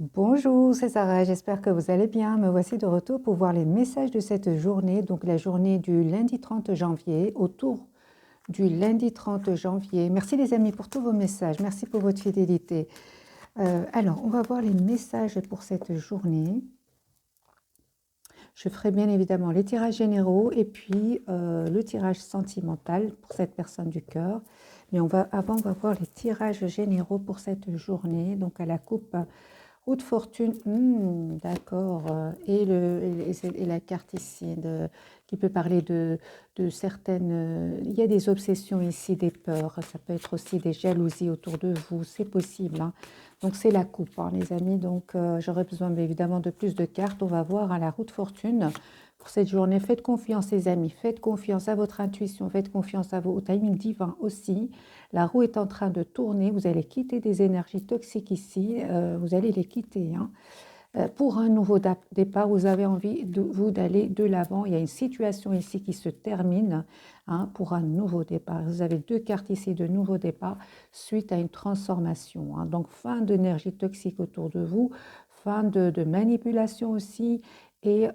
Bonjour, c'est Sarah, j'espère que vous allez bien. Me voici de retour pour voir les messages de cette journée, donc la journée du lundi 30 janvier, autour du lundi 30 janvier. Merci les amis pour tous vos messages, merci pour votre fidélité. Alors, on va voir les messages pour cette journée. Je ferai bien évidemment les tirages généraux et puis le tirage sentimental pour cette personne du cœur. Mais avant, on va voir les tirages généraux pour cette journée, donc à la coupe. Roue de fortune, d'accord. Et la carte ici qui peut parler de certaines... il y a des obsessions ici, des peurs. Ça peut être aussi des jalousies autour de vous. C'est possible, hein. Donc c'est la coupe, hein, les amis. Donc j'aurais besoin évidemment de plus de cartes. On va voir à la roue de fortune pour cette journée. Faites confiance, les amis. Faites confiance à votre intuition. Faites confiance au timing divin aussi. La roue est en train de tourner. Vous allez quitter des énergies toxiques ici. Vous allez les quitter, hein. Pour un nouveau départ, vous avez envie d'aller de l'avant. Il y a une situation ici qui se termine, hein, pour un nouveau départ. Vous avez deux cartes ici de nouveau départ suite à une transformation, hein. Donc fin d'énergie toxique autour de vous, fin de manipulation aussi. Et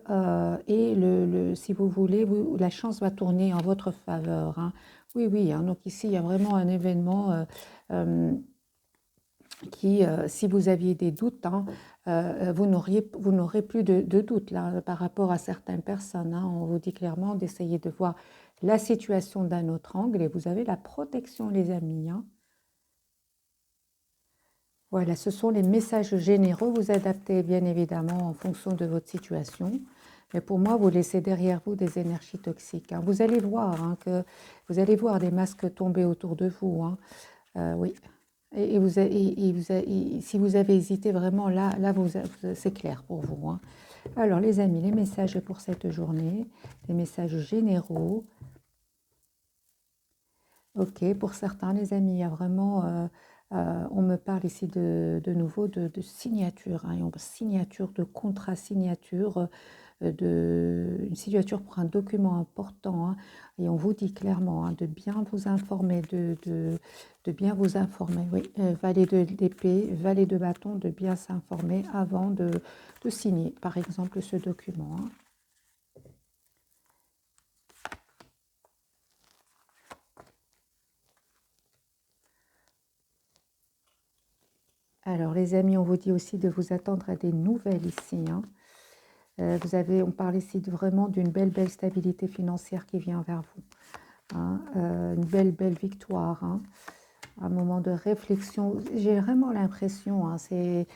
si vous voulez, la chance va tourner en votre faveur, hein. Oui, oui, hein. Donc ici, il y a vraiment un événement euh, qui, si vous aviez des doutes, hein, vous n'aurez plus de doutes là, par rapport à certaines personnes, hein. On vous dit clairement d'essayer de voir la situation d'un autre angle et vous avez la protection, les amis, hein. Voilà, ce sont les messages généraux. Vous adaptez bien évidemment en fonction de votre situation. Mais pour moi, vous laissez derrière vous des énergies toxiques, hein. Vous allez voir, hein, vous allez voir des masques tomber autour de vous, hein. Oui. Si vous avez hésité vraiment, c'est clair pour vous, hein. Alors, les amis, les messages pour cette journée, les messages généraux. Ok, pour certains, les amis, il y a vraiment, on me parle ici de nouveau de signature, hein, signature de contrat, signature une signature pour un document important, hein. Et on vous dit clairement, hein, de bien vous informer, de bien vous informer. Oui, valet d'épée, valet de bâton, de bien s'informer avant de signer, par exemple, ce document, hein. Alors, les amis, on vous dit aussi de vous attendre à des nouvelles ici, hein. On parle ici vraiment d'une belle stabilité financière qui vient vers vous, hein. Une belle victoire, hein. Un moment de réflexion. J'ai vraiment l'impression, hein, c'est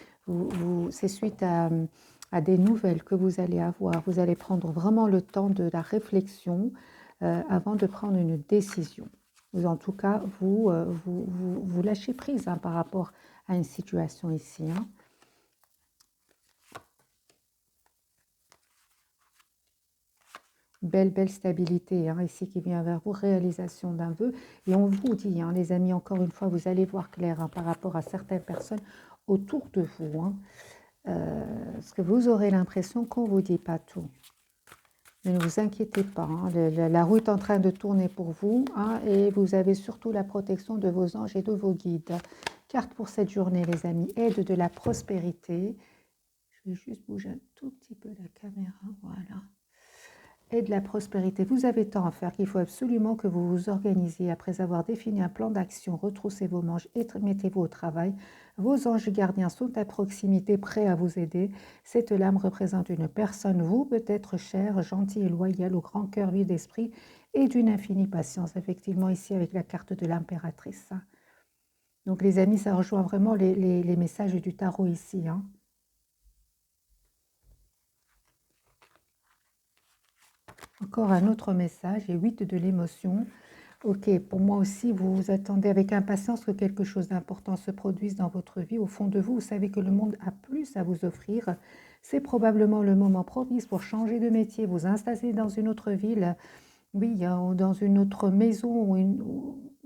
suite à des nouvelles que vous allez avoir. Vous allez prendre vraiment le temps de la réflexion avant de prendre une décision. Ou en tout cas, vous lâchez prise, hein, par rapport à une situation ici, hein. Belle stabilité, hein, ici qui vient vers vous, réalisation d'un vœu. Et on vous dit, hein, les amis, encore une fois, vous allez voir clair, hein, par rapport à certaines personnes autour de vous, hein. Parce que vous aurez l'impression qu'on ne vous dit pas tout. Mais ne vous inquiétez pas, hein, la roue est en train de tourner pour vous, hein, et vous avez surtout la protection de vos anges et de vos guides. Carte pour cette journée, les amis, aide de la prospérité. Je vais juste bouger un tout petit peu la caméra, voilà. Et de la prospérité. Vous avez tant à faire qu'il faut absolument que vous vous organisiez après avoir défini un plan d'action, retroussez vos manches et mettez-vous au travail. Vos anges gardiens sont à proximité, prêts à vous aider. Cette lame représente une personne, vous peut-être chère, gentille et loyale, au grand cœur vif d'esprit et d'une infinie patience. Effectivement, ici avec la carte de l'impératrice. Donc les amis, ça rejoint vraiment les messages du tarot ici, hein. Encore un autre message, et 8 de l'émotion. Ok, pour moi aussi, vous vous attendez avec impatience que quelque chose d'important se produise dans votre vie. Au fond de vous, vous savez que le monde a plus à vous offrir. C'est probablement le moment propice pour changer de métier, vous installer dans une autre ville, oui, ou dans une autre maison,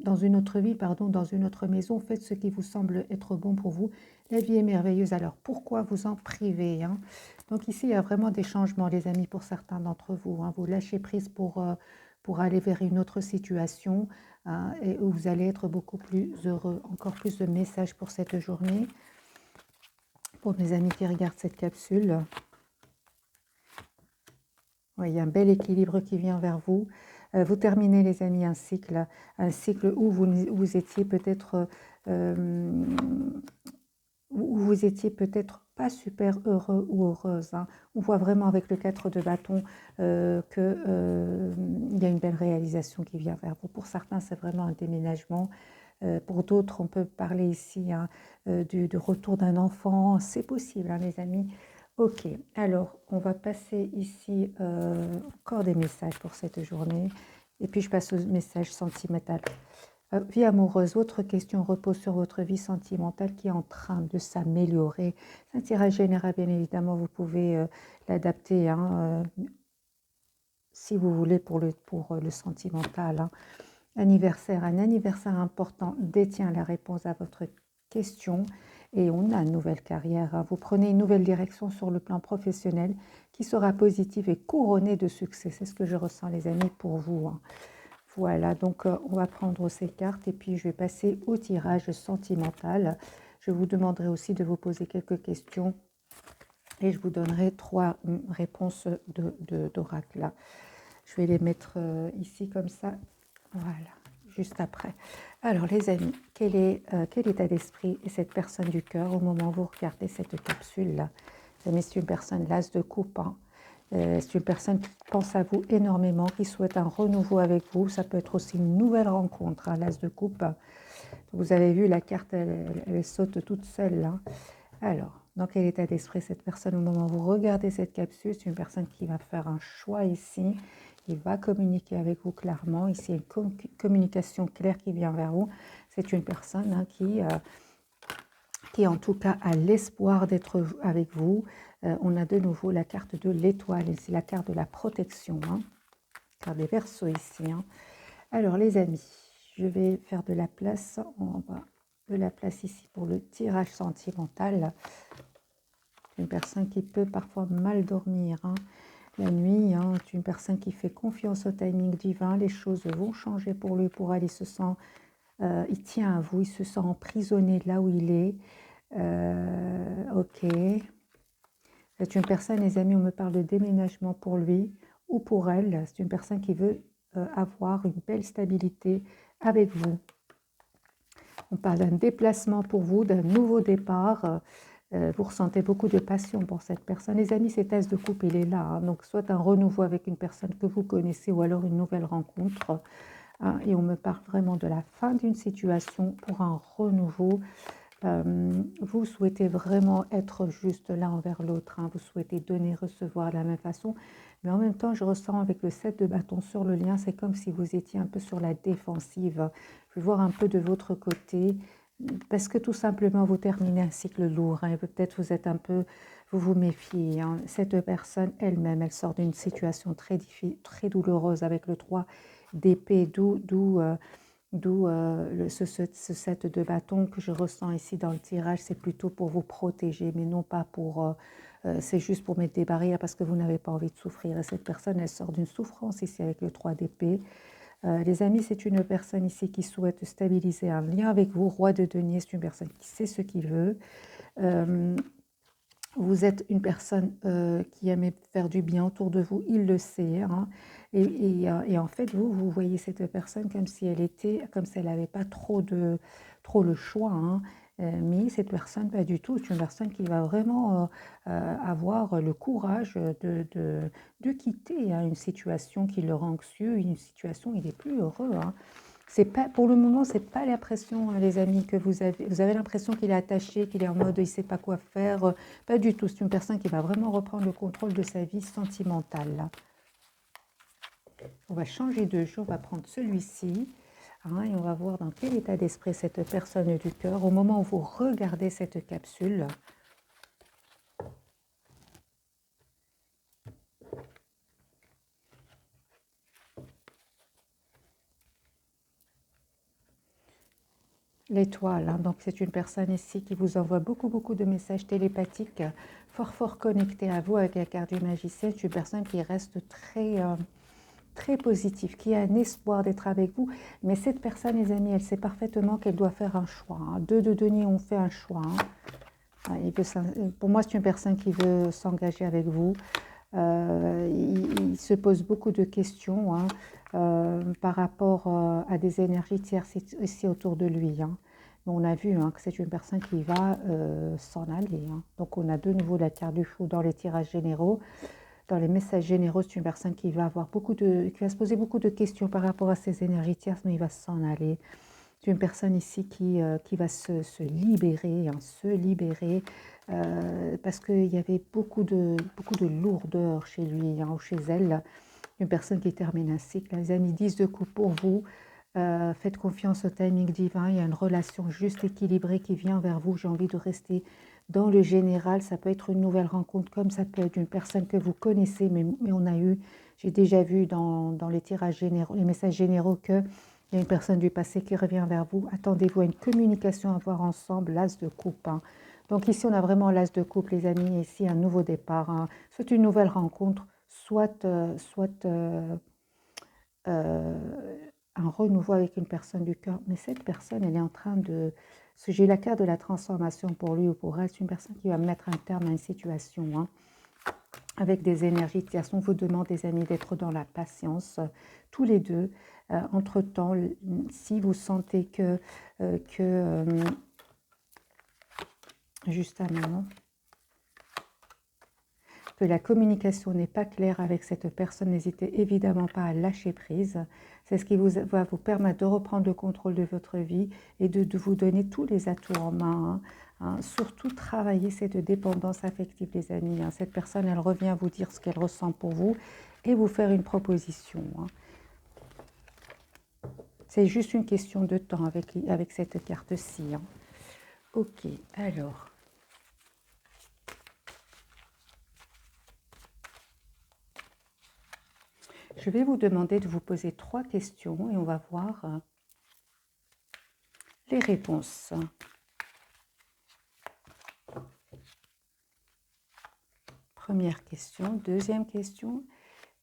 dans une autre ville, pardon, dans une autre maison. Faites ce qui vous semble être bon pour vous. La vie est merveilleuse, alors pourquoi vous en priver, hein? Donc ici, il y a vraiment des changements, les amis, pour certains d'entre vous, hein. Vous lâchez prise pour aller vers une autre situation, hein, et où vous allez être beaucoup plus heureux. Encore plus de messages pour cette journée. Pour mes amis qui regardent cette capsule, oui, il y a un bel équilibre qui vient vers vous. Vous terminez, les amis, un cycle où vous étiez peut-être pas super heureux ou heureuse, hein. On voit vraiment avec le 4 de bâton qu'il y a une belle réalisation qui vient vers vous. Pour certains, c'est vraiment un déménagement. Pour d'autres, on peut parler ici, hein, du retour d'un enfant. C'est possible, hein, les amis. Ok, alors on va passer ici encore des messages pour cette journée. Et puis je passe au message sentimental. Vie amoureuse, votre question repose sur votre vie sentimentale qui est en train de s'améliorer. C'est un tirage général, bien évidemment, vous pouvez l'adapter, hein, si vous voulez, pour le sentimental, hein. Anniversaire, un anniversaire important détient la réponse à votre question et on a une nouvelle carrière, hein. Vous prenez une nouvelle direction sur le plan professionnel qui sera positive et couronnée de succès. C'est ce que je ressens, les amis, pour vous, hein. Voilà, donc on va prendre ces cartes et puis je vais passer au tirage sentimental. Je vous demanderai aussi de vous poser quelques questions et je vous donnerai 3 réponses d'oracle. Je vais les mettre ici comme ça, voilà, juste après. Alors les amis, quel état d'esprit est cette personne du cœur au moment où vous regardez cette capsule-là? Les amis, c'est une personne, l'as de coupe, hein. C'est une personne qui pense à vous énormément, qui souhaite un renouveau avec vous. Ça peut être aussi une nouvelle rencontre, hein, l'as de coupe. Vous avez vu, la carte, elle saute toute seule, hein. Alors, dans quel état d'esprit cette personne au moment où vous regardez cette capsule? C'est une personne qui va faire un choix ici. Il va communiquer avec vous clairement. Ici, il y a une communication claire qui vient vers vous. C'est une personne, hein, qui en tout cas a l'espoir d'être avec vous. On a de nouveau la carte de l'étoile, et c'est la carte de la protection, hein. Carte des Verseaux ici, hein. Alors les amis, je vais faire de la place, on va de la place ici pour le tirage sentimental. Une personne qui peut parfois mal dormir, hein, la nuit, hein. C'est une personne qui fait confiance au timing divin. Les choses vont changer pour lui, pour elle. Il tient à vous, il se sent emprisonné là où il est. Ok. C'est une personne, les amis, on me parle de déménagement pour lui ou pour elle. C'est une personne qui veut avoir une belle stabilité avec vous. On parle d'un déplacement pour vous, d'un nouveau départ. Vous ressentez beaucoup de passion pour cette personne. Les amis, cet as de coupe, il est là, hein. Donc, soit un renouveau avec une personne que vous connaissez ou alors une nouvelle rencontre, hein. Et on me parle vraiment de la fin d'une situation pour un renouveau. Vous souhaitez vraiment être juste l'un envers l'autre, hein. Vous souhaitez donner, recevoir de la même façon. Mais en même temps, je ressens avec le 7 de bâton sur le lien, c'est comme si vous étiez un peu sur la défensive. Je vais voir un peu de votre côté, parce que tout simplement, vous terminez un cycle lourd, hein, et peut-être vous vous méfiez, hein. Cette personne elle-même, elle sort d'une situation très douloureuse avec le 3 d'épée, d'où ce 7 de bâton que je ressens ici dans le tirage. C'est plutôt pour vous protéger, mais non pas pour... c'est juste pour mettre des barrières parce que vous n'avez pas envie de souffrir. Et cette personne, elle sort d'une souffrance ici avec le 3 d'épée. Les amis, c'est une personne ici qui souhaite stabiliser un lien avec vous. Roi de denier, c'est une personne qui sait ce qu'il veut. Vous êtes une personne qui aime faire du bien autour de vous, il le sait, hein. Et en fait, vous voyez cette personne comme si elle n'avait pas trop le choix, hein. Mais cette personne, pas du tout. C'est une personne qui va vraiment avoir le courage de quitter, hein, une situation qui le rend anxieux, une situation où il n'est plus heureux, hein. C'est pas, pour le moment, c'est pas l'impression, les amis, que vous avez. Vous avez l'impression qu'il est attaché, qu'il est en mode il ne sait pas quoi faire. Pas du tout. C'est une personne qui va vraiment reprendre le contrôle de sa vie sentimentale. On va changer de jeu, on va prendre celui-ci, hein, et on va voir dans quel état d'esprit cette personne du cœur au moment où vous regardez cette capsule. L'étoile, hein, donc c'est une personne ici qui vous envoie beaucoup de messages télépathiques, fort connectés à vous avec la carte du magicien. C'est une personne qui reste très positive, qui a un espoir d'être avec vous. Mais cette personne, les amis, elle sait parfaitement qu'elle doit faire un choix, hein. 2 de denier, on fait un choix, hein. Pour moi, c'est une personne qui veut s'engager avec vous. Il se pose beaucoup de questions hein, par rapport à des énergies tierces ici autour de lui. Hein. On a vu hein, que c'est une personne qui va s'en aller. Hein. Donc on a de nouveau la carte du fou dans les tirages généraux. Dans les messages généraux, c'est une personne qui va qui va se poser beaucoup de questions par rapport à ces énergies tierces, mais il va s'en aller. C'est une personne ici qui va se libérer, hein, parce qu'il y avait beaucoup de lourdeur chez lui hein, ou chez elle. Une personne qui termine un cycle. Les amis, 10 de coupe pour vous. Faites confiance au timing divin. Il y a une relation juste équilibrée qui vient vers vous. J'ai envie de rester dans le général. Ça peut être une nouvelle rencontre, comme ça peut être une personne que vous connaissez, mais j'ai déjà vu dans les tirages généraux, les messages généraux que il y a une personne du passé qui revient vers vous. Attendez-vous à une communication à avoir ensemble, l'as de coupe. Hein. Donc ici, on a vraiment l'as de coupe, les amis. Ici, un nouveau départ. Hein. C'est une nouvelle rencontre, soit un renouveau avec une personne du cœur. Mais cette personne, elle est en train de... J'ai la carte de la transformation pour lui ou pour elle. C'est une personne qui va mettre un terme à une situation. Hein, avec des énergies tierces. On vous demande, les amis, d'être dans la patience, tous les deux. Entre-temps, si vous sentez juste un moment, que la communication n'est pas claire avec cette personne, n'hésitez évidemment pas à lâcher prise. C'est ce qui va vous permettre de reprendre le contrôle de votre vie et de vous donner tous les atouts en main. Hein. Surtout, travailler cette dépendance affective, les amis. Hein. Cette personne, elle revient vous dire ce qu'elle ressent pour vous et vous faire une proposition. Hein. C'est juste une question de temps avec cette carte-ci. Hein. Ok, alors... Je vais vous demander de vous poser 3 questions et on va voir les réponses. Première question, deuxième question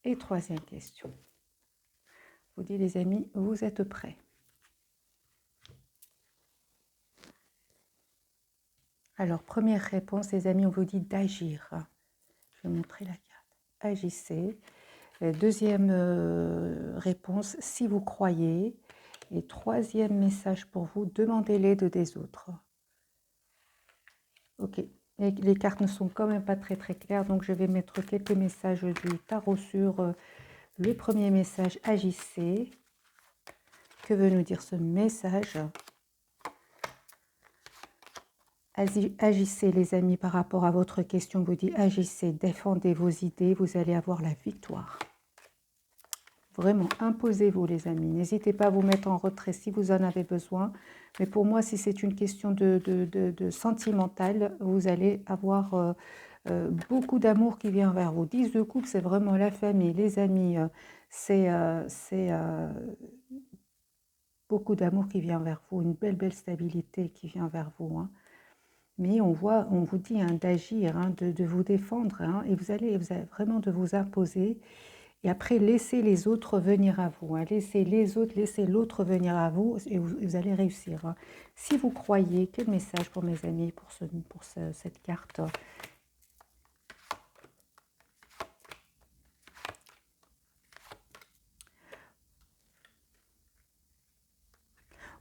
et troisième question. Je vous dis les amis, vous êtes prêts? Alors, première réponse, les amis, on vous dit d'agir. Je vais montrer la carte. Agissez. Deuxième réponse, si vous croyez. Et troisième message pour vous, demandez l'aide des autres. Ok, et les cartes ne sont quand même pas très claires, donc je vais mettre quelques messages du tarot sur le premier message, agissez. Que veut nous dire ce message? Agissez les amis par rapport à votre question, vous dit agissez, défendez vos idées, vous allez avoir la victoire. Vraiment, imposez-vous les amis. N'hésitez pas à vous mettre en retrait si vous en avez besoin. Mais pour moi, si c'est une question de sentimental, vous allez avoir beaucoup d'amour qui vient vers vous. 10 de coupe, c'est vraiment la famille, les amis. C'est beaucoup d'amour qui vient vers vous, une belle stabilité qui vient vers vous. Hein. Mais on vous dit hein, d'agir, hein, de vous défendre. Hein, et vous allez vraiment de vous imposer. Et après, laissez les autres venir à vous. Hein. Laissez l'autre venir à vous et vous allez réussir. Hein. Si vous croyez, quel message pour mes amis pour cette carte?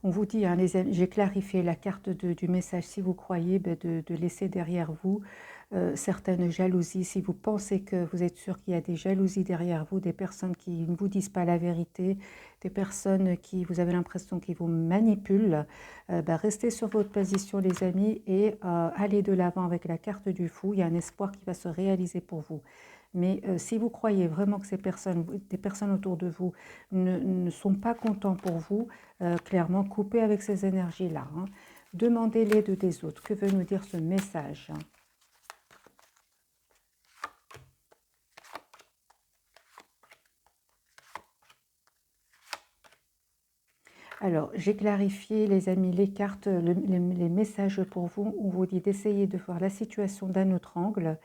On vous dit, hein, j'ai clarifié la carte du message. Si vous croyez, de laisser derrière vous certaines jalousies. Si vous pensez que vous êtes sûr qu'il y a des jalousies derrière vous, des personnes qui ne vous disent pas la vérité, des personnes qui, vous avez l'impression qu'ils vous manipulent, restez sur votre position les amis et allez de l'avant avec la carte du fou. Il y a un espoir qui va se réaliser pour vous. Mais si vous croyez vraiment que des personnes autour de vous ne sont pas contents pour vous, clairement, coupez avec ces énergies-là. Hein. Demandez l'aide des autres. Que veut nous dire ce message? Alors, j'ai clarifié, les amis, les cartes, les messages pour vous. On vous dit d'essayer de voir la situation d'un autre angle.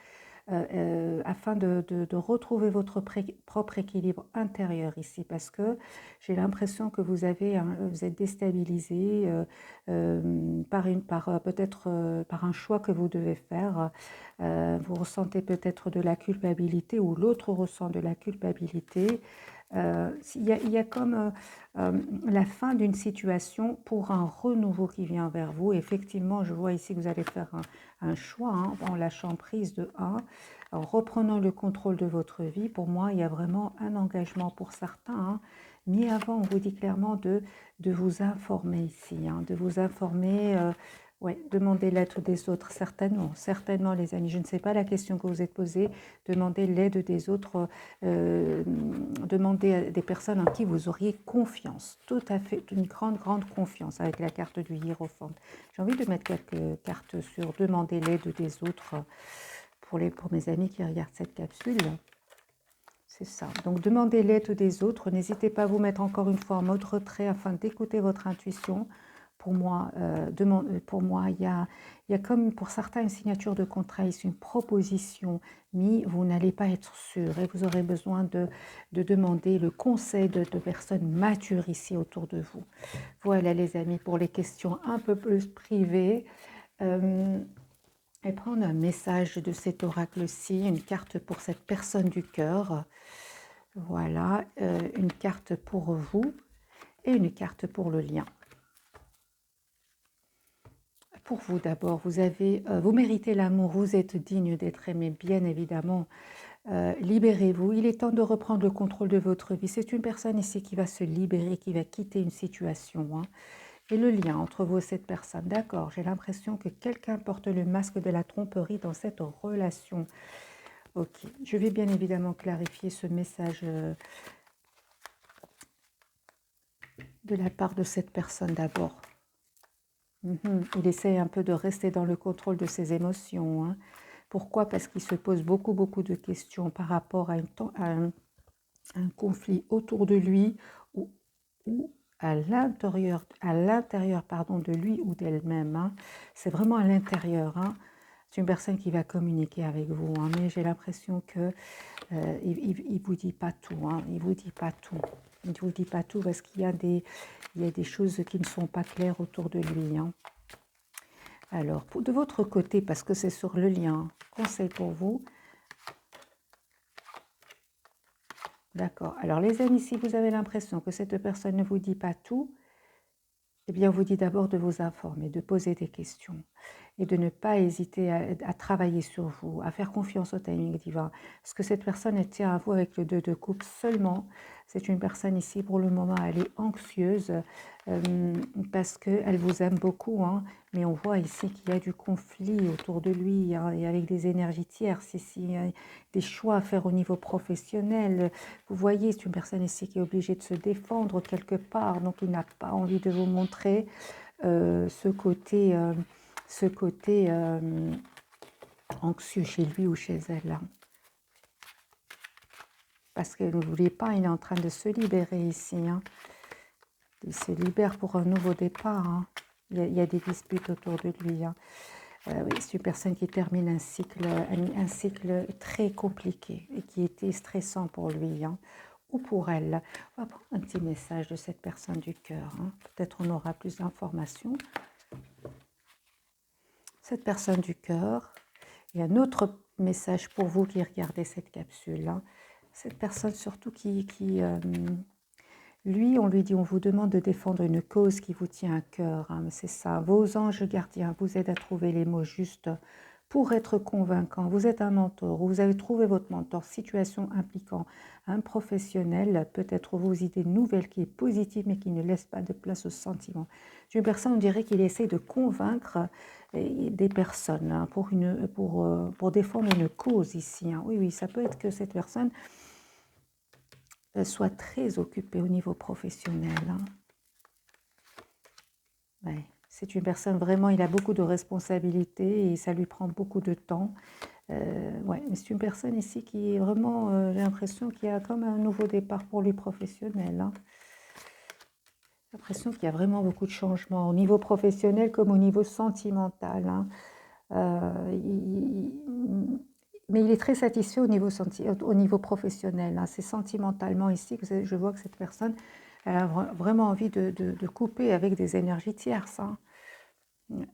afin de retrouver votre propre équilibre intérieur ici, parce que j'ai l'impression que vous êtes déstabilisé peut-être par un choix que vous devez faire. Vous ressentez peut-être de la culpabilité ou l'autre ressent de la culpabilité. Il y a comme la fin d'une situation pour un renouveau qui vient vers vous. Effectivement, je vois ici que vous allez faire un choix en lâchant prise de 1, en reprenant le contrôle de votre vie. Pour moi, il y a vraiment un engagement pour certains. Mais avant, on vous dit clairement de vous informer ici, de vous informer. Ouais, demandez l'aide des autres, certainement les amis. Je ne sais pas la question que vous êtes posée. Demandez l'aide des autres, demandez à des personnes en qui vous auriez confiance. Tout à fait, une grande confiance avec la carte du Hiérophante. J'ai envie de mettre quelques cartes sur demander l'aide des autres pour mes amis qui regardent cette capsule. C'est ça. Donc, demandez l'aide des autres. N'hésitez pas à vous mettre encore une fois en mode retrait afin d'écouter votre intuition. Pour moi, il y a comme pour certains une signature de contrat ici, une proposition, mais vous n'allez pas être sûr et vous aurez besoin de demander le conseil de personnes matures ici autour de vous. Voilà les amis, pour les questions un peu plus privées. Et prendre un message de cet oracle-ci, une carte pour cette personne du cœur. Voilà, une carte pour vous et une carte pour le lien. Pour vous d'abord, vous méritez l'amour, vous êtes digne d'être aimé, bien évidemment. Libérez-vous, il est temps de reprendre le contrôle de votre vie. C'est une personne ici qui va se libérer, qui va quitter une situation. Et le lien entre vous et cette personne, d'accord, j'ai l'impression que quelqu'un porte le masque de la tromperie dans cette relation. Ok, je vais bien évidemment clarifier ce message de la part de cette personne d'abord. Il essaie un peu de rester dans le contrôle de ses émotions. Pourquoi? Parce qu'il se pose beaucoup de questions par rapport à un conflit autour de lui ou à l'intérieur de lui ou d'elle-même. C'est vraiment à l'intérieur. C'est une personne qui va communiquer avec vous, mais j'ai l'impression que il vous dit pas tout. Il vous dit pas tout. Il ne vous dit pas tout parce qu'il y a des choses qui ne sont pas claires autour de lui. Alors, de votre côté, parce que c'est sur le lien, conseil pour vous. D'accord. Alors, les amis, si vous avez l'impression que cette personne ne vous dit pas tout, eh bien, on vous dit d'abord de vous informer, de poser des questions et de ne pas hésiter à travailler sur vous, à faire confiance au timing divin. Parce que cette personne, elle tient à vous avec le 2 de coupe seulement. C'est une personne ici, pour le moment, elle est anxieuse parce qu'elle vous aime beaucoup. Mais on voit ici qu'il y a du conflit autour de lui et avec des énergies tierces ici, des choix à faire au niveau professionnel. Vous voyez, c'est une personne ici qui est obligée de se défendre quelque part, donc il n'a pas envie de vous montrer ce côté anxieux chez lui ou chez elle. Parce que n'oubliez pas, il est en train de se libérer ici. Il se libère pour un nouveau départ. Il y a des disputes autour de lui. Oui, c'est une personne qui termine un cycle très compliqué et qui était stressant pour lui ou pour elle. On va prendre un petit message de cette personne du cœur. Peut-être on aura plus d'informations. Cette personne du cœur. Il y a un autre message pour vous qui regardez cette capsule. Cette personne surtout lui, on lui dit, on vous demande de défendre une cause qui vous tient à cœur. C'est ça. Vos anges gardiens vous aident à trouver les mots justes pour être convaincant. Vous êtes un mentor, vous avez trouvé votre mentor. Situation impliquant un professionnel, peut-être vos idées nouvelles qui est positive mais qui ne laisse pas de place aux sentiments. Une personne, on dirait qu'il essaie de convaincre des personnes pour défendre une cause ici. Oui, ça peut être que cette personne soit très occupée au niveau professionnel. Ouais. C'est une personne vraiment, il a beaucoup de responsabilités et ça lui prend beaucoup de temps. Ouais, mais c'est une personne ici qui est vraiment, j'ai l'impression qu'il y a comme un nouveau départ pour lui professionnel. J'ai l'impression qu'il y a vraiment beaucoup de changements au niveau professionnel comme au niveau sentimental. Mais il est très satisfait au niveau professionnel, hein. C'est sentimentalement ici que je vois que cette personne elle a vraiment envie de couper avec des énergies tierces, hein.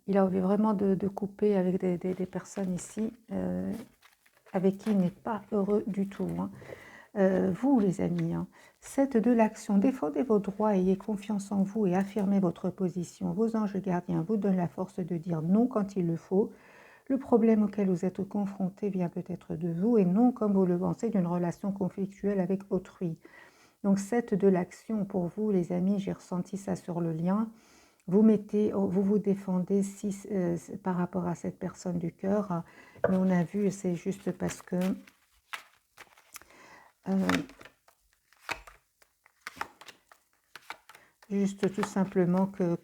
Il a envie vraiment de couper avec des personnes ici avec qui il n'est pas heureux du tout, hein. Vous, les amis, hein, 7 de l'action, défendez vos droits, ayez confiance en vous et affirmez votre position. Vos anges gardiens vous donnent la force de dire non quand il le faut. Le problème auquel vous êtes confronté vient peut-être de vous et non, comme vous le pensez, d'une relation conflictuelle avec autrui. Donc 7 de l'action pour vous, les amis, j'ai ressenti ça sur le lien. Vous vous défendez par rapport à cette personne du cœur, mais on a vu, c'est juste parce que juste tout simplement que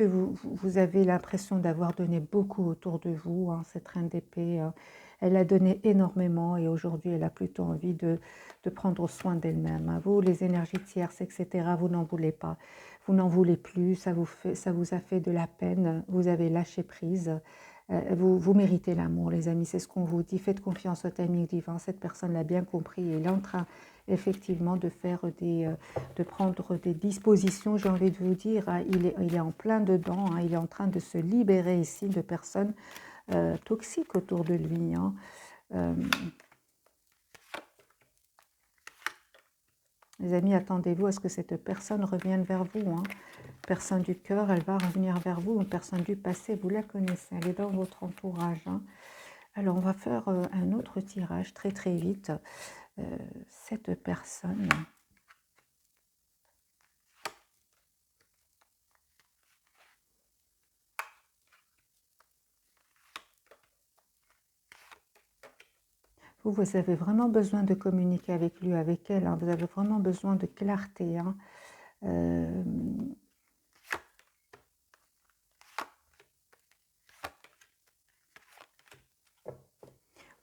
vous avez l'impression d'avoir donné beaucoup autour de vous, hein. Cette reine d'épée, elle a donné énormément et aujourd'hui elle a plutôt envie de prendre soin d'elle-même, hein. Vous, les énergies tierces, etc., vous n'en voulez pas, vous n'en voulez plus, ça vous a fait de la peine, vous avez lâché prise. Vous méritez l'amour, les amis, c'est ce qu'on vous dit. Faites confiance au timing divin. Cette personne l'a bien compris et il est en train effectivement de prendre des dispositions, j'ai envie de vous dire. Hein. Il est en plein dedans, hein. Il est en train de se libérer ici de personnes toxiques autour de lui, hein. Les amis, attendez-vous à ce que cette personne revienne vers vous, hein. Personne du cœur, elle va revenir vers vous. Une personne du passé, vous la connaissez, elle est dans votre entourage, hein. Alors, on va faire un autre tirage très très vite. Cette personne, vous avez vraiment besoin de communiquer avec lui, avec elle, hein. Vous avez vraiment besoin de clarté, hein.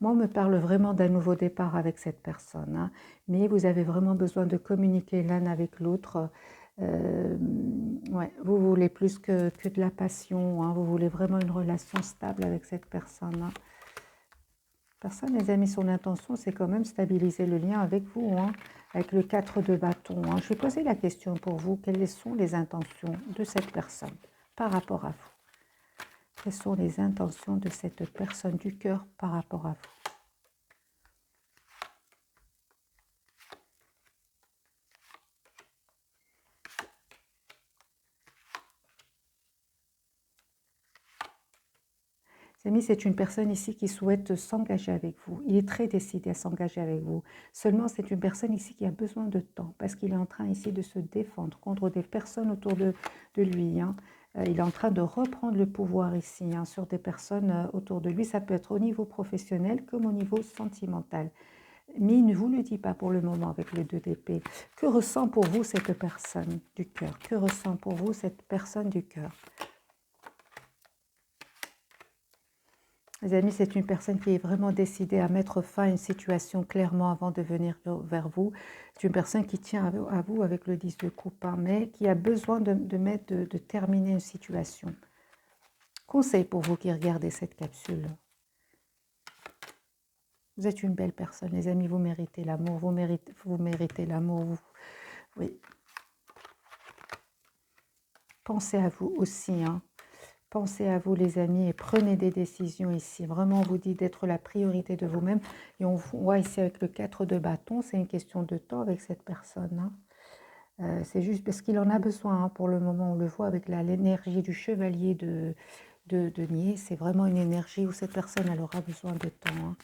Moi, on me parle vraiment d'un nouveau départ avec cette personne, hein, mais vous avez vraiment besoin de communiquer l'un avec l'autre. Ouais, vous voulez plus que de la passion, hein, vous voulez vraiment une relation stable avec cette personne, hein. Personne, les amis, son intention, c'est quand même stabiliser le lien avec vous, hein, avec le 4 de bâton, hein. Je vais poser la question pour vous, quelles sont les intentions de cette personne par rapport à vous? Quelles sont les intentions de cette personne du cœur par rapport à vous? Amis, c'est une personne ici qui souhaite s'engager avec vous. Il est très décidé à s'engager avec vous. Seulement, c'est une personne ici qui a besoin de temps parce qu'il est en train ici de se défendre contre des personnes autour de lui, hein. Il est en train de reprendre le pouvoir ici, hein, sur des personnes autour de lui. Ça peut être au niveau professionnel comme au niveau sentimental. Mais il ne vous le dit pas pour le moment avec le 2 d'épée. Que ressent pour vous cette personne du cœur? Que ressent pour vous cette personne du cœur? Les amis, c'est une personne qui est vraiment décidée à mettre fin à une situation clairement avant de venir vers vous. C'est une personne qui tient à vous avec le 10 de coupe, hein, mais qui a besoin de terminer une situation. Conseil pour vous qui regardez cette capsule. Vous êtes une belle personne, les amis, vous méritez l'amour, vous méritez l'amour. Oui. Pensez à vous aussi, hein. Pensez à vous, les amis, et prenez des décisions ici. Vraiment, on vous dit d'être la priorité de vous-même. Et on voit ici avec le 4 de bâton, c'est une question de temps avec cette personne, hein. C'est juste parce qu'il en a besoin, hein, pour le moment. On le voit avec l'énergie du chevalier de denier. C'est vraiment une énergie où cette personne, elle aura besoin de temps, hein.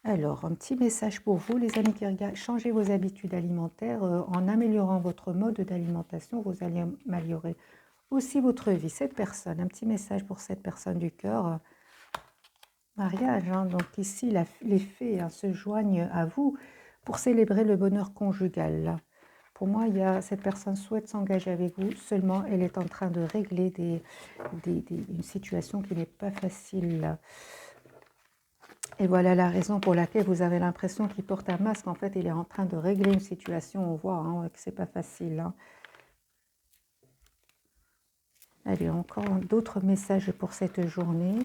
Alors, un petit message pour vous, les amis qui regardent. Changez vos habitudes alimentaires. En améliorant votre mode d'alimentation, vous allez améliorer aussi votre vie. Cette personne, un petit message pour cette personne du cœur. Mariage, hein, donc ici, les fées, hein, se joignent à vous pour célébrer le bonheur conjugal. Pour moi, cette personne souhaite s'engager avec vous, seulement elle est en train de régler une situation qui n'est pas facile. Et voilà la raison pour laquelle vous avez l'impression qu'il porte un masque. En fait, il est en train de régler une situation, on voit, hein, que c'est pas facile, hein. Allez, encore d'autres messages pour cette journée.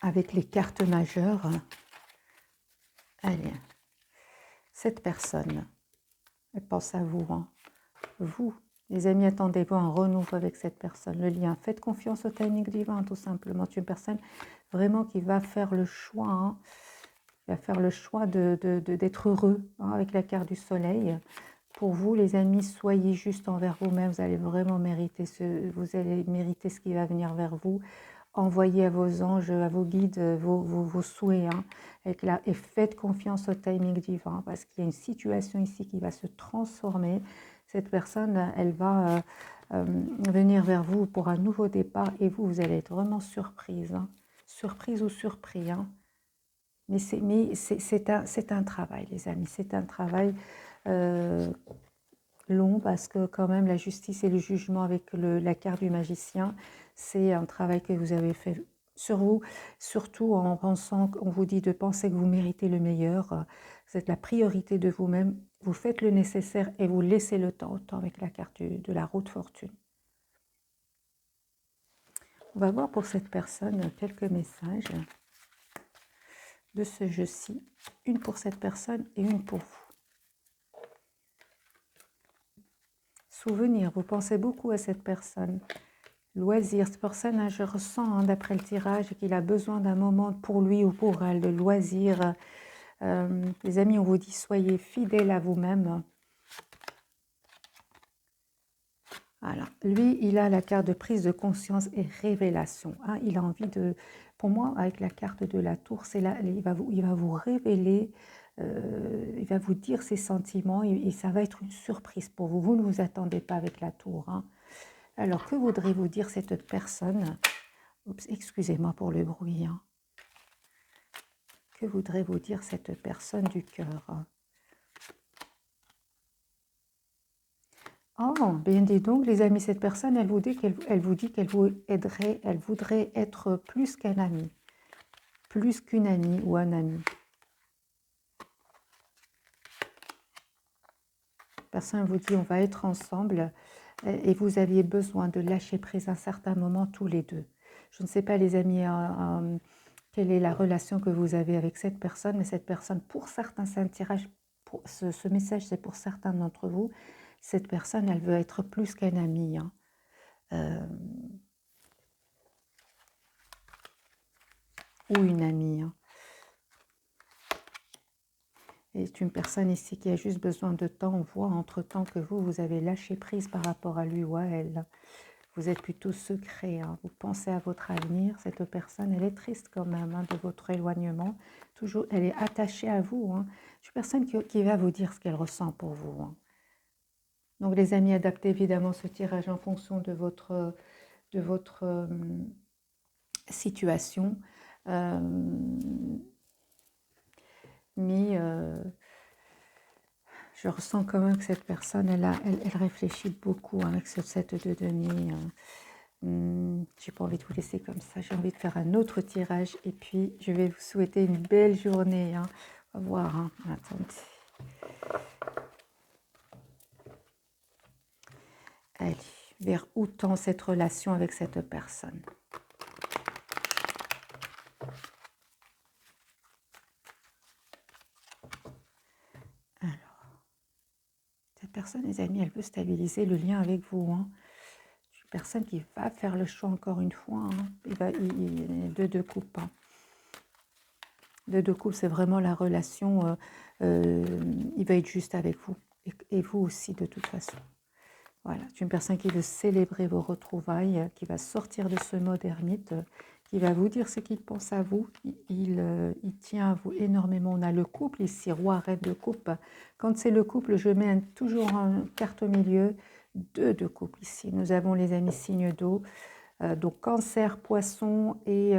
avec les cartes majeures. Allez, cette personne, elle pense à vous. Hein. Vous, les amis, attendez-vous un renouveau avec cette personne. Le lien, faites confiance au timing divin, tout simplement. C'est une personne vraiment qui va faire le choix. Hein. Il va faire le choix d'être heureux hein, avec la carte du soleil. Pour vous, les amis, soyez juste envers vous-même. Vous allez vraiment mériter ce qui va venir vers vous. Envoyez à vos anges, à vos guides, vos souhaits. Hein, et faites confiance au timing divin parce qu'il y a une situation ici qui va se transformer. Cette personne, elle va venir vers vous pour un nouveau départ et vous allez être vraiment surprise. Hein, surprise ou surpris. Hein. Mais c'est un travail, les amis. C'est un travail long parce que quand même la justice et le jugement avec la carte du magicien, c'est un travail que vous avez fait sur vous, surtout en pensant qu'on vous dit de penser que vous méritez le meilleur. Vous êtes la priorité de vous-même. Vous faites le nécessaire et vous laissez le temps au temps avec la carte de la roue de fortune. On va voir pour cette personne quelques messages de ce jeu-ci, une pour cette personne et une pour vous. Souvenir, vous pensez beaucoup à cette personne. Loisir, cette personne, je ressens hein, d'après le tirage qu'il a besoin d'un moment pour lui ou pour elle, de loisir. Les amis, on vous dit, soyez fidèles à vous-même. Voilà. Lui, il a la carte de prise de conscience et révélation. Hein. Il a envie de... Pour moi, avec la carte de la tour, c'est là, il va vous révéler, il va vous dire ses sentiments et ça va être une surprise pour vous. Vous ne vous attendez pas avec la tour. Hein. Alors, que voudrez-vous dire cette personne? Oups, excusez-moi pour le bruit. Hein. Que voudrez-vous dire cette personne du cœur? Oh, bien dis donc, les amis, cette personne, elle vous dit qu'elle vous aiderait, elle voudrait être plus qu'un ami, plus qu'une amie ou un ami. Personne vous dit, on va être ensemble et vous aviez besoin de lâcher prise à un certain moment tous les deux. Je ne sais pas, les amis, quelle est la relation que vous avez avec cette personne, mais cette personne, pour certains, c'est un tirage, ce message, c'est pour certains d'entre vous. Cette personne, elle veut être plus qu'un ami. Hein. Ou une amie. Hein. Et c'est une personne ici qui a juste besoin de temps. On voit entre-temps que vous avez lâché prise par rapport à lui ou à elle. Vous êtes plutôt secret. Hein. Vous pensez à votre avenir. Cette personne, elle est triste quand même hein, de votre éloignement. Toujours, elle est attachée à vous. Hein. C'est une personne qui va vous dire ce qu'elle ressent pour vous. Hein. Donc les amis, adaptez évidemment ce tirage en fonction de votre situation. Mais je ressens quand même que cette personne, elle réfléchit beaucoup avec ce 7 de denier. J'ai pas envie de vous laisser comme ça. J'ai envie de faire un autre tirage. Et puis, je vais vous souhaiter une belle journée. Hein. On va voir. Hein. Attendez. Allez, vers où tend cette relation avec cette personne? Alors, cette personne, les amis, elle veut stabiliser le lien avec vous. Hein. C'est une personne qui va faire le choix encore une fois. Hein. Il deux coupes. Hein. Deux coupes, c'est vraiment la relation. Il va être juste avec vous. Et vous aussi, de toute façon. Voilà, c'est une personne qui veut célébrer vos retrouvailles, qui va sortir de ce mode ermite, qui va vous dire ce qu'il pense à vous. Il tient à vous énormément. On a le couple ici, roi, reine de coupe. Quand c'est le couple, je mets toujours une carte au milieu. Deux de couple ici. Nous avons les amis signes d'eau. Donc cancer, poisson et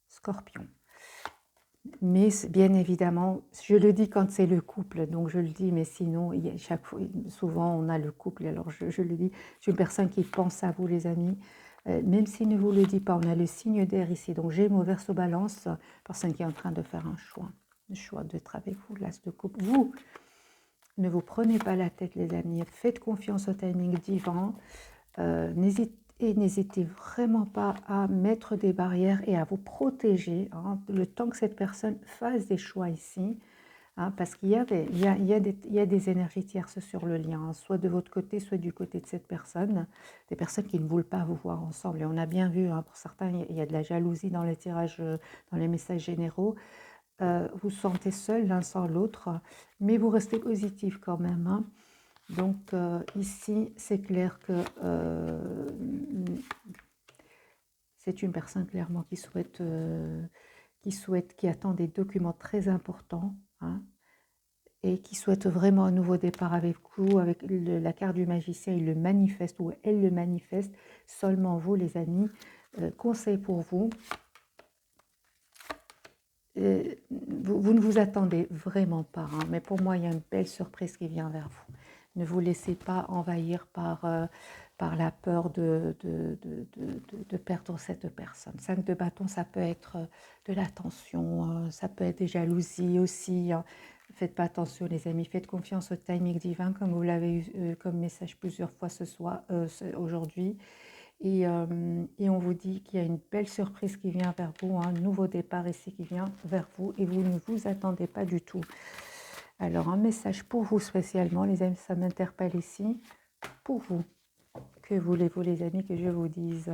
scorpion. Mais bien évidemment, je le dis quand c'est le couple, donc je le dis, mais sinon, chaque fois, souvent on a le couple, alors je le dis, je suis une personne qui pense à vous les amis, même s'il ne vous le dit pas, on a le signe d'air ici, donc Gémeaux, Verseau, Balance, personne qui est en train de faire un choix, le choix d'être avec vous, l'as de coupe. Vous, ne vous prenez pas la tête les amis, faites confiance au timing divin, n'hésitez Et n'hésitez vraiment pas à mettre des barrières et à vous protéger, hein, le temps que cette personne fasse des choix ici, hein, parce qu'il y a il y a des énergies tierces sur le lien, hein, soit de votre côté, soit du côté de cette personne, des personnes qui ne veulent pas vous voir ensemble. Et on a bien vu, hein, pour certains, il y a de la jalousie dans les tirages, dans les messages généraux. Vous sentez seul l'un sans l'autre, mais vous restez positif quand même, hein. Donc ici, c'est clair que c'est une personne clairement qui attend des documents très importants, hein, et qui souhaite vraiment un nouveau départ avec vous. Avec la carte du magicien, il le manifeste ou elle le manifeste. Seulement vous, les amis, conseil pour vous. Vous ne vous attendez vraiment pas, hein, mais pour moi, il y a une belle surprise qui vient vers vous. Ne vous laissez pas envahir par la peur de perdre cette personne. 5 de bâton, ça peut être de la tension, ça peut être des jalousies aussi, hein. Faites pas attention, les amis, faites confiance au timing divin, comme vous l'avez eu comme message plusieurs fois aujourd'hui. Et on vous dit qu'il y a une belle surprise qui vient vers vous, un nouveau départ ici qui vient vers vous et vous ne vous attendez pas du tout. Alors, un message pour vous spécialement, les amis, ça m'interpelle ici. Pour vous, que voulez-vous, les amis, que je vous dise?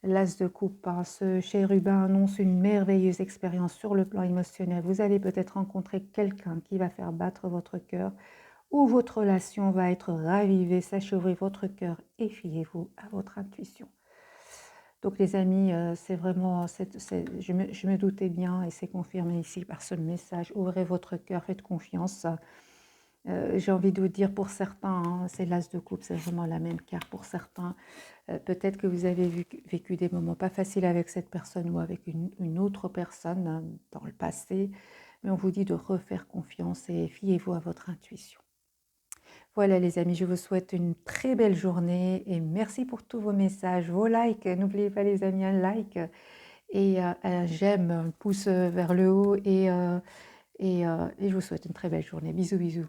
L'As de coupe, hein, ce chérubin annonce une merveilleuse expérience sur le plan émotionnel. Vous allez peut-être rencontrer quelqu'un qui va faire battre votre cœur ou votre relation va être ravivée. Sachez ouvrir votre cœur et fiez-vous à votre intuition. Donc les amis, c'est vraiment, je me doutais bien et c'est confirmé ici par ce message. Ouvrez votre cœur, faites confiance. J'ai envie de vous dire pour certains, hein, c'est l'As de coupe, c'est vraiment la même carte pour certains. Peut-être que vous avez vécu des moments pas faciles avec cette personne ou avec une autre personne, hein, dans le passé, mais on vous dit de refaire confiance et fiez-vous à votre intuition. Voilà les amis, je vous souhaite une très belle journée et merci pour tous vos messages, vos likes. N'oubliez pas les amis, un like et un j'aime, un pouce vers le haut et je vous souhaite une très belle journée. Bisous, bisous.